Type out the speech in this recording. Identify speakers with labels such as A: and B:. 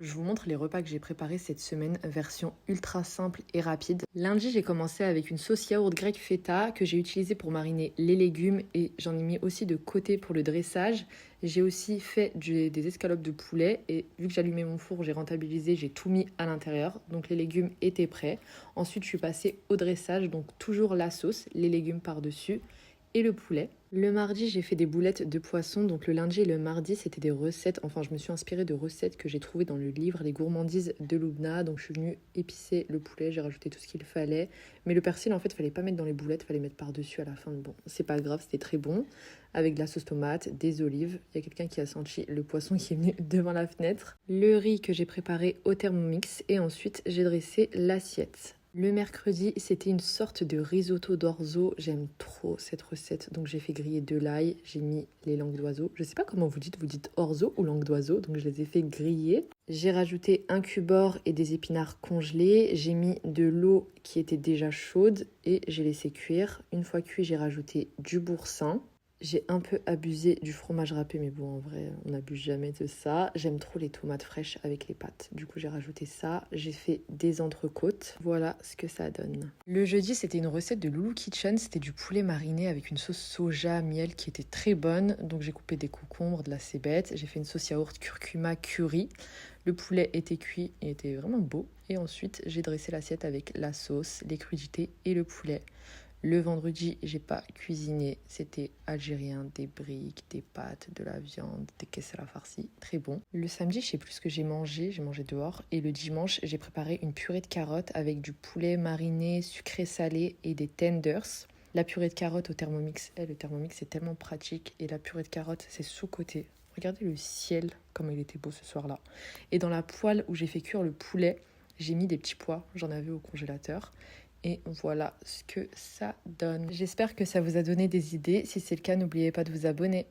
A: Je vous montre les repas que j'ai préparés cette semaine, version ultra simple et rapide. Lundi, j'ai commencé avec une sauce yaourt grecque feta que j'ai utilisée pour mariner les légumes et j'en ai mis aussi de côté pour le dressage. J'ai aussi fait des escalopes de poulet et vu que j'allumais mon four, j'ai rentabilisé, j'ai tout mis à l'intérieur. Donc les légumes étaient prêts. Ensuite, je suis passée au dressage, donc toujours la sauce, les légumes par-dessus et le poulet. Le mardi, j'ai fait des boulettes de poisson. Donc le lundi et le mardi, c'était des recettes. Enfin, je me suis inspirée de recettes que j'ai trouvées dans le livre Les gourmandises de Loubna. Donc je suis venue épicer le poulet, j'ai rajouté tout ce qu'il fallait. Mais le persil, en fait, fallait pas mettre dans les boulettes, fallait mettre par-dessus à la fin. Bon, c'est pas grave, c'était très bon. Avec de la sauce tomate, des olives. Il y a quelqu'un qui a senti le poisson qui est venu devant la fenêtre. Le riz que j'ai préparé au Thermomix. Et ensuite, j'ai dressé l'assiette. Le mercredi, c'était une sorte de risotto d'orzo. J'aime trop cette recette. Donc j'ai fait griller de l'ail, j'ai mis les langues d'oiseau. Je sais pas comment vous dites orzo ou langue d'oiseau. Donc je les ai fait griller. J'ai rajouté un cubord et des épinards congelés. J'ai mis de l'eau qui était déjà chaude et j'ai laissé cuire. Une fois cuit, j'ai rajouté du boursin. J'ai un peu abusé du fromage râpé, mais bon, en vrai, on n'abuse jamais de ça. J'aime trop les tomates fraîches avec les pâtes. Du coup, j'ai rajouté ça. J'ai fait des entrecôtes. Voilà ce que ça donne. Le jeudi, c'était une recette de Loulou Kitchen. C'était du poulet mariné avec une sauce soja, miel qui était très bonne. Donc, j'ai coupé des concombres, de la cébette. J'ai fait une sauce yaourt curcuma curry. Le poulet était cuit et était vraiment beau. Et ensuite, j'ai dressé l'assiette avec la sauce, les crudités et le poulet. Le vendredi, j'ai pas cuisiné, c'était algérien, des briques, des pâtes, de la viande, des kessela farcis, très bon. Le samedi, je sais plus ce que j'ai mangé dehors. Et le dimanche, j'ai préparé une purée de carottes avec du poulet mariné, sucré salé et des tenders. La purée de carottes au Thermomix, le Thermomix c'est tellement pratique et la purée de carottes c'est sous-côté. Regardez le ciel, comme il était beau ce soir-là. Et dans la poêle où j'ai fait cuire le poulet, j'ai mis des petits pois, j'en avais au congélateur. Et voilà ce que ça donne. J'espère que ça vous a donné des idées. Si c'est le cas, n'oubliez pas de vous abonner.